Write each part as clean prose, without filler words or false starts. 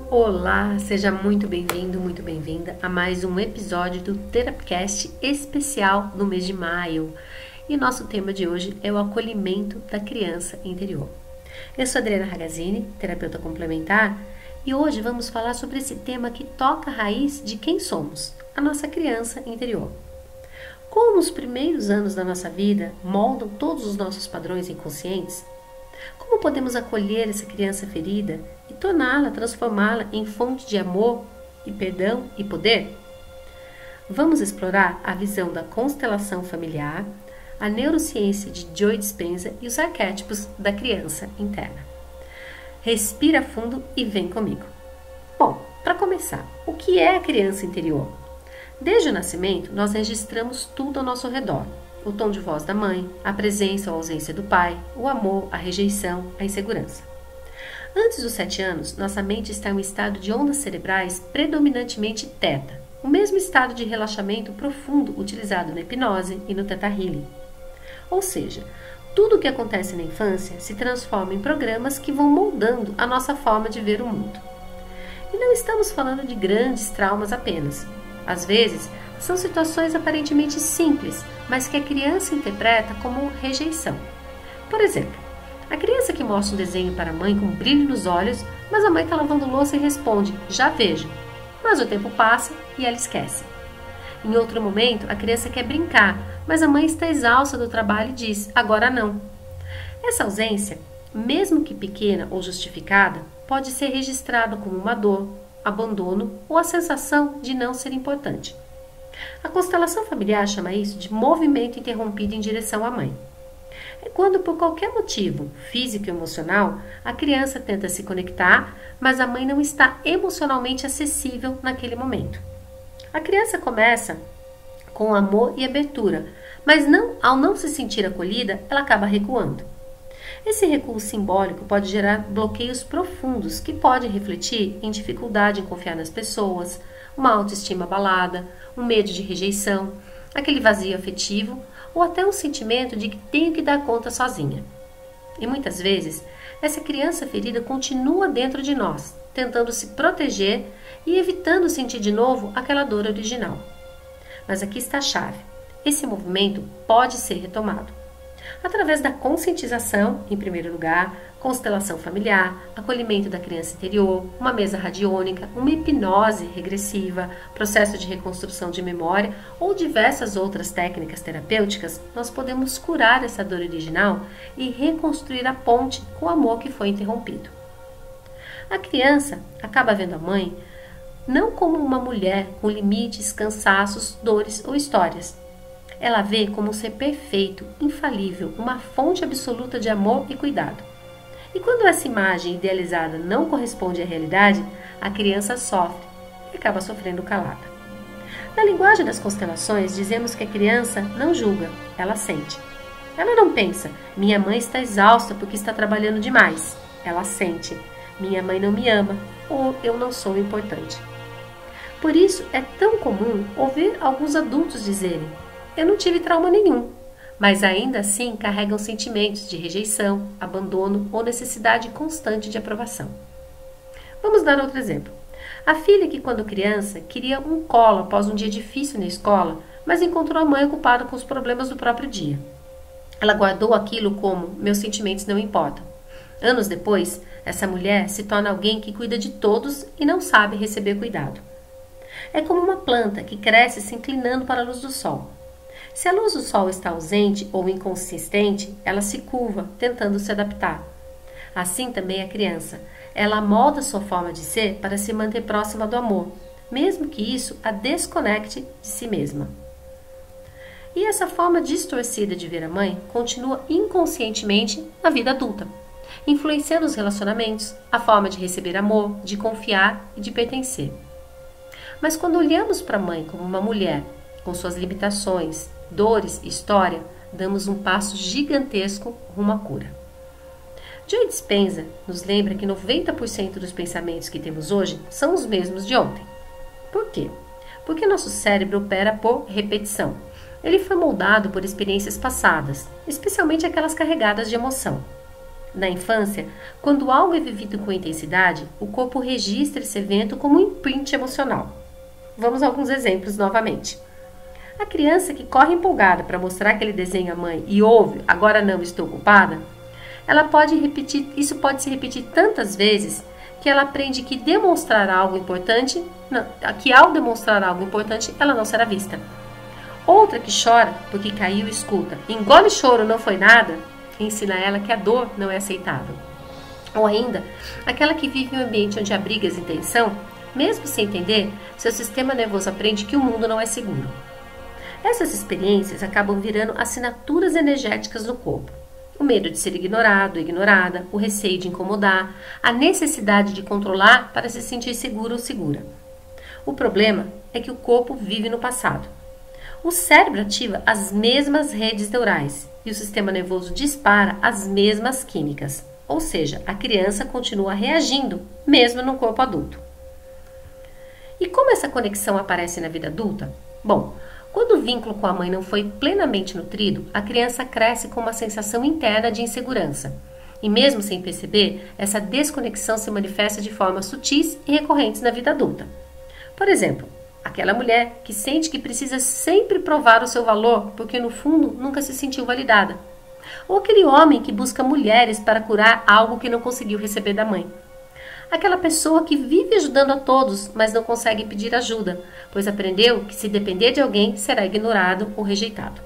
Olá, seja muito bem-vindo, muito bem-vinda a mais um episódio do Therapcast especial no mês de maio. E nosso tema de hoje é o acolhimento da criança interior. Eu sou Adriana Ragazzini, terapeuta complementar, e hoje vamos falar sobre esse tema que toca a raiz de quem somos, a nossa criança interior. Como os primeiros anos da nossa vida moldam todos os nossos padrões inconscientes, como podemos acolher essa criança ferida e torná-la, transformá-la em fonte de amor e perdão e poder? Vamos explorar a visão da constelação familiar, a neurociência de Joe Dispenza e os arquétipos da criança interna. Respira fundo e vem comigo. Bom, para começar, o que é a criança interior? Desde o nascimento, nós registramos tudo ao nosso redor. O tom de voz da mãe, a presença ou ausência do pai, o amor, a rejeição, a insegurança. Antes dos 7 anos, nossa mente está em um estado de ondas cerebrais predominantemente teta, o mesmo estado de relaxamento profundo utilizado na hipnose e no Theta Healing. Ou seja, tudo o que acontece na infância se transforma em programas que vão moldando a nossa forma de ver o mundo. E não estamos falando de grandes traumas apenas. Às vezes, são situações aparentemente simples, mas que a criança interpreta como rejeição. Por exemplo, a criança que mostra um desenho para a mãe com brilho nos olhos, mas a mãe está lavando louça e responde, já vejo. Mas o tempo passa e ela esquece. Em outro momento, a criança quer brincar, mas a mãe está exausta do trabalho e diz, agora não. Essa ausência, mesmo que pequena ou justificada, pode ser registrada como uma dor, abandono ou a sensação de não ser importante. A constelação familiar chama isso de movimento interrompido em direção à mãe. É quando, por qualquer motivo, físico ou emocional, a criança tenta se conectar, mas a mãe não está emocionalmente acessível naquele momento. A criança começa com amor e abertura, mas ao não se sentir acolhida, ela acaba recuando. Esse recuo simbólico pode gerar bloqueios profundos que podem refletir em dificuldade em confiar nas pessoas, uma autoestima abalada, um medo de rejeição, aquele vazio afetivo ou até um sentimento de que tenho que dar conta sozinha. E muitas vezes, essa criança ferida continua dentro de nós, tentando se proteger e evitando sentir de novo aquela dor original. Mas aqui está a chave. Esse movimento pode ser retomado. Através da conscientização, em primeiro lugar, constelação familiar, acolhimento da criança interior, uma mesa radiônica, uma hipnose regressiva, processo de reconstrução de memória ou diversas outras técnicas terapêuticas, nós podemos curar essa dor original e reconstruir a ponte com o amor que foi interrompido. A criança acaba vendo a mãe não como uma mulher com limites, cansaços, dores ou histórias. Ela vê como um ser perfeito, infalível, uma fonte absoluta de amor e cuidado. E quando essa imagem idealizada não corresponde à realidade, a criança sofre e acaba sofrendo calada. Na linguagem das constelações, dizemos que a criança não julga, ela sente. Ela não pensa, minha mãe está exausta porque está trabalhando demais. Ela sente, minha mãe não me ama ou eu não sou importante. Por isso, é tão comum ouvir alguns adultos dizerem, eu não tive trauma nenhum, mas ainda assim carregam sentimentos de rejeição, abandono ou necessidade constante de aprovação. Vamos dar outro exemplo. A filha que, quando criança, queria um colo após um dia difícil na escola, mas encontrou a mãe ocupada com os problemas do próprio dia. Ela guardou aquilo como, meus sentimentos não importam. Anos depois, essa mulher se torna alguém que cuida de todos e não sabe receber cuidado. É como uma planta que cresce se inclinando para a luz do sol. Se a luz do sol está ausente ou inconsistente, ela se curva, tentando se adaptar. Assim também a criança. Ela molda sua forma de ser para se manter próxima do amor, mesmo que isso a desconecte de si mesma. E essa forma distorcida de ver a mãe continua inconscientemente na vida adulta, influenciando os relacionamentos, a forma de receber amor, de confiar e de pertencer. Mas quando olhamos para a mãe como uma mulher, com suas limitações, dores e história, damos um passo gigantesco rumo à cura. Joe Dispenza nos lembra que 90% dos pensamentos que temos hoje são os mesmos de ontem. Por quê? Porque nosso cérebro opera por repetição. Ele foi moldado por experiências passadas, especialmente aquelas carregadas de emoção. Na infância, quando algo é vivido com intensidade, o corpo registra esse evento como um imprint emocional. Vamos a alguns exemplos novamente. A criança que corre empolgada para mostrar aquele desenho à mãe e ouve, agora não, estou ocupada, isso pode se repetir tantas vezes que ela aprende que ao demonstrar algo importante, ela não será vista. Outra que chora porque caiu e escuta, engole choro, não foi nada, ensina ela que a dor não é aceitável. Ou ainda, aquela que vive em um ambiente onde há brigas e tensão, mesmo sem entender, seu sistema nervoso aprende que o mundo não é seguro. Essas experiências acabam virando assinaturas energéticas no corpo. O medo de ser ignorado, ignorada, o receio de incomodar, a necessidade de controlar para se sentir seguro ou segura. O problema é que o corpo vive no passado. O cérebro ativa as mesmas redes neurais e o sistema nervoso dispara as mesmas químicas. Ou seja, a criança continua reagindo, mesmo no corpo adulto. E como essa conexão aparece na vida adulta? Bom, quando o vínculo com a mãe não foi plenamente nutrido, a criança cresce com uma sensação interna de insegurança. E mesmo sem perceber, essa desconexão se manifesta de formas sutis e recorrentes na vida adulta. Por exemplo, aquela mulher que sente que precisa sempre provar o seu valor porque no fundo nunca se sentiu validada. Ou aquele homem que busca mulheres para curar algo que não conseguiu receber da mãe. Aquela pessoa que vive ajudando a todos, mas não consegue pedir ajuda, pois aprendeu que se depender de alguém, será ignorado ou rejeitado.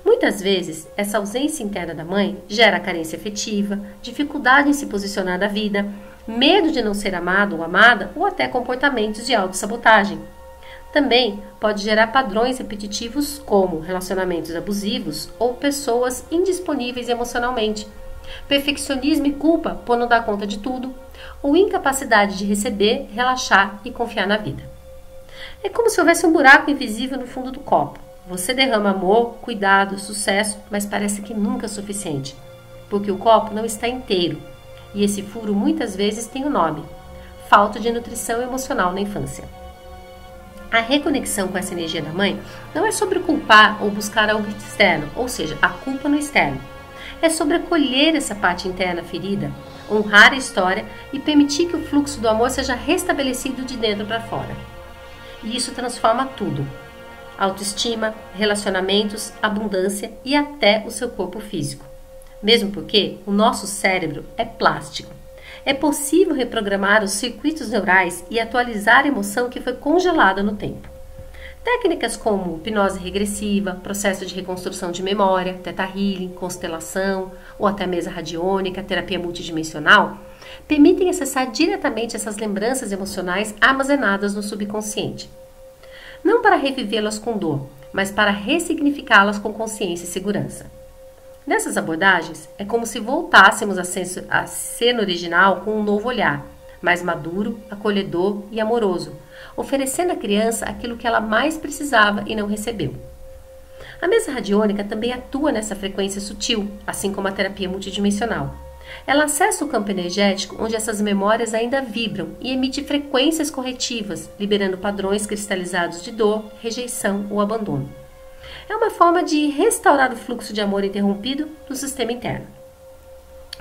Muitas vezes, essa ausência interna da mãe gera carência afetiva, dificuldade em se posicionar na vida, medo de não ser amado ou amada, ou até comportamentos de autossabotagem. Também pode gerar padrões repetitivos como relacionamentos abusivos ou pessoas indisponíveis emocionalmente, perfeccionismo e culpa por não dar conta de tudo, ou incapacidade de receber, relaxar e confiar na vida. É como se houvesse um buraco invisível no fundo do copo. Você derrama amor, cuidado, sucesso, mas parece que nunca é suficiente, porque o copo não está inteiro. E esse furo muitas vezes tem o nome: falta de nutrição emocional na infância. A reconexão com essa energia da mãe não é sobre culpar ou buscar algo externo, ou seja, a culpa no externo. É sobre acolher essa parte interna ferida, honrar a história e permitir que o fluxo do amor seja restabelecido de dentro para fora. E isso transforma tudo: autoestima, relacionamentos, abundância e até o seu corpo físico. Mesmo porque o nosso cérebro é plástico. É possível reprogramar os circuitos neurais e atualizar a emoção que foi congelada no tempo. Técnicas como hipnose regressiva, processo de reconstrução de memória, Theta Healing, constelação ou até mesa radiônica, terapia multidimensional, permitem acessar diretamente essas lembranças emocionais armazenadas no subconsciente. Não para revivê-las com dor, mas para ressignificá-las com consciência e segurança. Nessas abordagens, é como se voltássemos à cena original com um novo olhar, mais maduro, acolhedor e amoroso, oferecendo à criança aquilo que ela mais precisava e não recebeu. A mesa radiônica também atua nessa frequência sutil, assim como a terapia multidimensional. Ela acessa o campo energético onde essas memórias ainda vibram e emite frequências corretivas, liberando padrões cristalizados de dor, rejeição ou abandono. É uma forma de restaurar o fluxo de amor interrompido no sistema interno.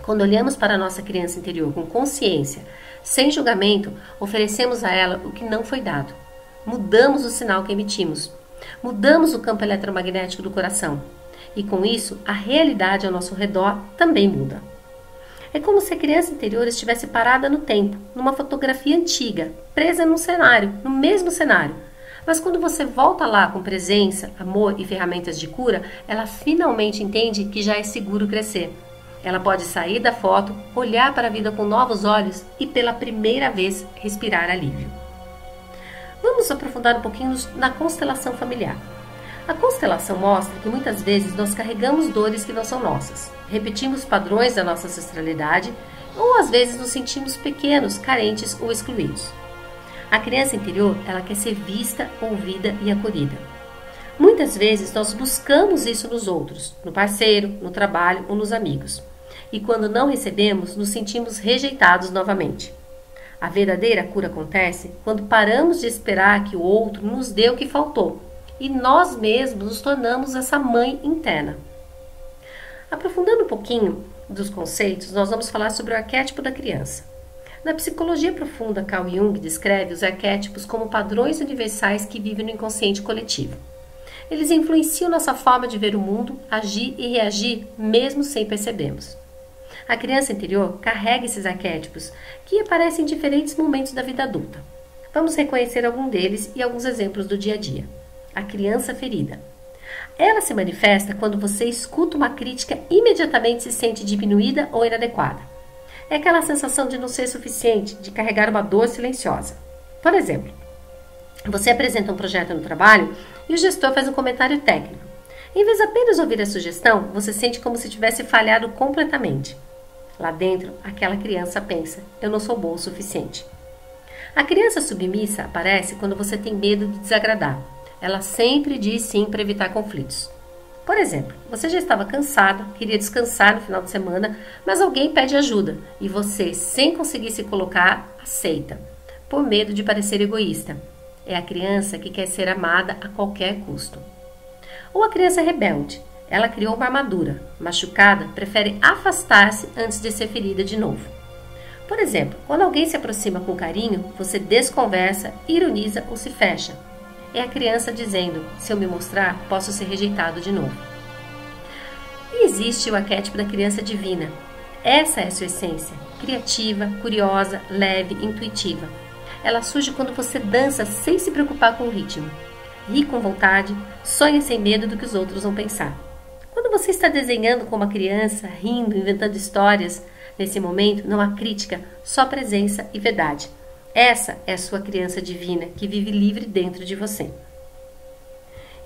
Quando olhamos para a nossa criança interior com consciência, sem julgamento, oferecemos a ela o que não foi dado. Mudamos o sinal que emitimos. Mudamos o campo eletromagnético do coração. E com isso, a realidade ao nosso redor também muda. É como se a criança interior estivesse parada no tempo, numa fotografia antiga, presa num cenário, no mesmo cenário. Mas quando você volta lá com presença, amor e ferramentas de cura, ela finalmente entende que já é seguro crescer. Ela pode sair da foto, olhar para a vida com novos olhos e pela primeira vez respirar alívio. Vamos aprofundar um pouquinho na constelação familiar. A constelação mostra que muitas vezes nós carregamos dores que não são nossas, repetimos padrões da nossa ancestralidade ou às vezes nos sentimos pequenos, carentes ou excluídos. A criança interior, ela quer ser vista, ouvida e acolhida. Muitas vezes nós buscamos isso nos outros, no parceiro, no trabalho ou nos amigos. E quando não recebemos, nos sentimos rejeitados novamente. A verdadeira cura acontece quando paramos de esperar que o outro nos dê o que faltou e nós mesmos nos tornamos essa mãe interna. Aprofundando um pouquinho, dos conceitos, nós vamos falar sobre o arquétipo da criança. Na psicologia profunda, Carl Jung descreve os arquétipos como padrões universais que vivem no inconsciente coletivo. Eles influenciam nossa forma de ver o mundo, agir e reagir, mesmo sem percebermos. A criança interior carrega esses arquétipos, que aparecem em diferentes momentos da vida adulta. Vamos reconhecer algum deles e alguns exemplos do dia a dia. A criança ferida. Ela se manifesta quando você escuta uma crítica e imediatamente se sente diminuída ou inadequada. É aquela sensação de não ser suficiente, de carregar uma dor silenciosa. Por exemplo, você apresenta um projeto no trabalho e o gestor faz um comentário técnico. Em vez de apenas ouvir a sugestão, você sente como se tivesse falhado completamente. Lá dentro, aquela criança pensa: eu não sou boa o suficiente. A criança submissa aparece quando você tem medo de desagradar. Ela sempre diz sim para evitar conflitos. Por exemplo, você já estava cansada, queria descansar no final de semana, mas alguém pede ajuda e você, sem conseguir se colocar, aceita, por medo de parecer egoísta. É a criança que quer ser amada a qualquer custo. Ou a criança rebelde. Ela criou uma armadura. Machucada, prefere afastar-se antes de ser ferida de novo. Por exemplo, quando alguém se aproxima com carinho, você desconversa, ironiza ou se fecha. É a criança dizendo: se eu me mostrar, posso ser rejeitado de novo. E existe o arquétipo da criança divina. Essa é a sua essência, criativa, curiosa, leve, intuitiva. Ela surge quando você dança sem se preocupar com o ritmo. Ri com vontade, sonha sem medo do que os outros vão pensar. Quando você está desenhando como uma criança, rindo, inventando histórias, nesse momento não há crítica, só presença e verdade. Essa é a sua criança divina que vive livre dentro de você.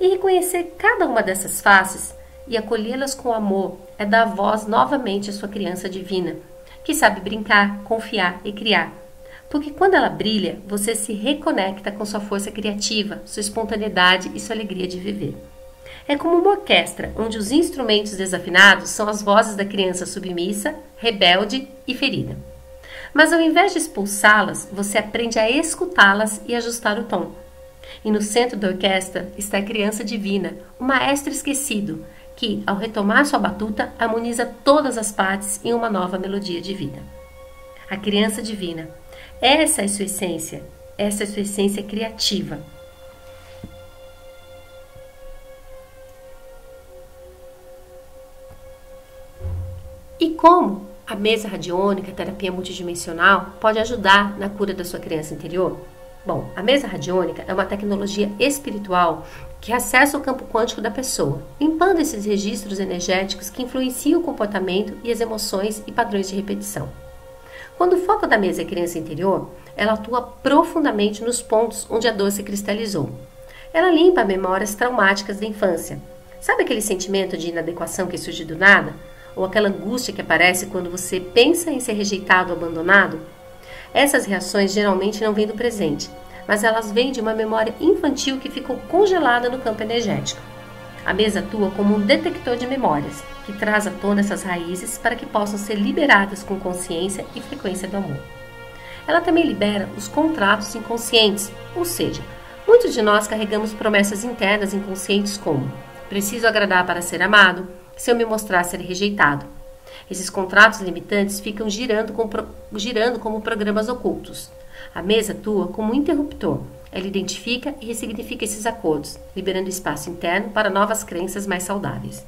E reconhecer cada uma dessas faces e acolhê-las com amor é dar voz novamente à sua criança divina, que sabe brincar, confiar e criar. Porque quando ela brilha, você se reconecta com sua força criativa, sua espontaneidade e sua alegria de viver. É como uma orquestra, onde os instrumentos desafinados são as vozes da criança submissa, rebelde e ferida. Mas ao invés de expulsá-las, você aprende a escutá-las e ajustar o tom. E no centro da orquestra está a criança divina, o maestro esquecido, que, ao retomar sua batuta, harmoniza todas as partes em uma nova melodia de vida. A criança divina. Essa é sua essência criativa. E como a mesa radiônica, a terapia multidimensional, pode ajudar na cura da sua criança interior? Bom, a mesa radiônica é uma tecnologia espiritual que acessa o campo quântico da pessoa, limpando esses registros energéticos que influenciam o comportamento e as emoções e padrões de repetição. Quando o foco da mesa é a criança interior, ela atua profundamente nos pontos onde a dor se cristalizou. Ela limpa memórias traumáticas da infância. Sabe aquele sentimento de inadequação que surge do nada? Ou aquela angústia que aparece quando você pensa em ser rejeitado ou abandonado? Essas reações geralmente não vêm do presente, mas elas vêm de uma memória infantil que ficou congelada no campo energético. A mesa atua como um detector de memórias, que traz à tona essas raízes para que possam ser liberadas com consciência e frequência do amor. Ela também libera os contratos inconscientes, ou seja, muitos de nós carregamos promessas internas inconscientes como: preciso agradar para ser amado, se eu me mostrar serei rejeitado. Esses contratos limitantes ficam girando como programas ocultos. A mesa atua como um interruptor. Ela identifica e ressignifica esses acordos, liberando espaço interno para novas crenças mais saudáveis.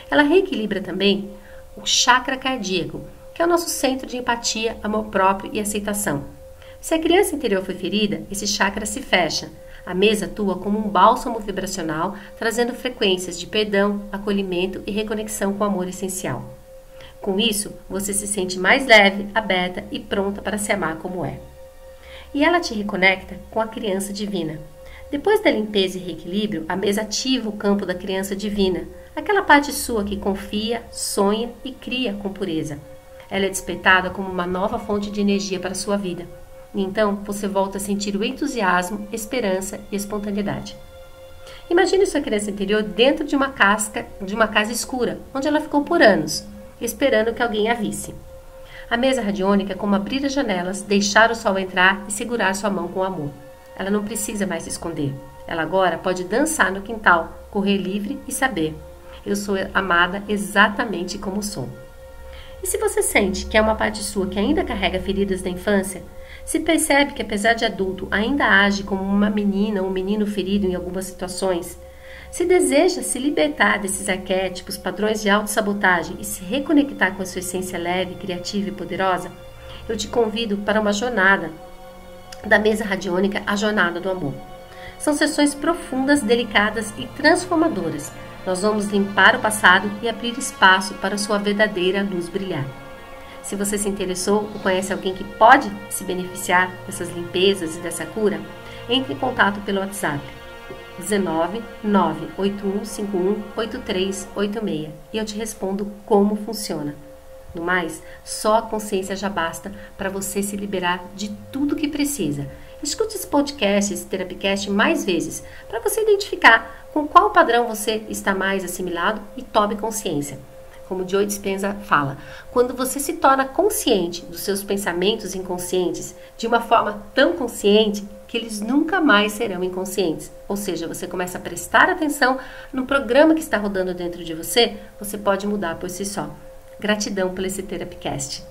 Ela reequilibra também o chakra cardíaco, que é o nosso centro de empatia, amor próprio e aceitação. Se a criança interior foi ferida, esse chakra se fecha. A mesa atua como um bálsamo vibracional, trazendo frequências de perdão, acolhimento e reconexão com o amor essencial. Com isso, você se sente mais leve, aberta e pronta para se amar como é. E ela te reconecta com a criança divina. Depois da limpeza e reequilíbrio, a mesa ativa o campo da criança divina, aquela parte sua que confia, sonha e cria com pureza. Ela é despertada como uma nova fonte de energia para a sua vida. E então você volta a sentir o entusiasmo, esperança e espontaneidade. Imagine sua criança interior dentro de uma casa escura, onde ela ficou por anos, esperando que alguém a visse. A mesa radiônica é como abrir as janelas, deixar o sol entrar e segurar sua mão com amor. Ela não precisa mais se esconder. Ela agora pode dançar no quintal, correr livre e saber: eu sou amada exatamente como sou. E se você sente que é uma parte sua que ainda carrega feridas da infância, se percebe que apesar de adulto ainda age como uma menina ou um menino ferido em algumas situações, se deseja se libertar desses arquétipos, padrões de autossabotagem e se reconectar com a sua essência leve, criativa e poderosa, eu te convido para uma jornada da mesa radiônica, a Jornada do Amor. São sessões profundas, delicadas e transformadoras. Nós vamos limpar o passado e abrir espaço para a sua verdadeira luz brilhar. Se você se interessou ou conhece alguém que pode se beneficiar dessas limpezas e dessa cura, entre em contato pelo WhatsApp 19 981 51 8386 e eu te respondo como funciona. No mais, só a consciência já basta para você se liberar de tudo que precisa. Escute esse podcast, esse Terapicast mais vezes, para você identificar com qual padrão você está mais assimilado e tome consciência. Como Joe Dispenza fala, quando você se torna consciente dos seus pensamentos inconscientes de uma forma tão consciente que eles nunca mais serão inconscientes. Ou seja, você começa a prestar atenção no programa que está rodando dentro de você, você pode mudar por si só. Gratidão por esse Terapicast.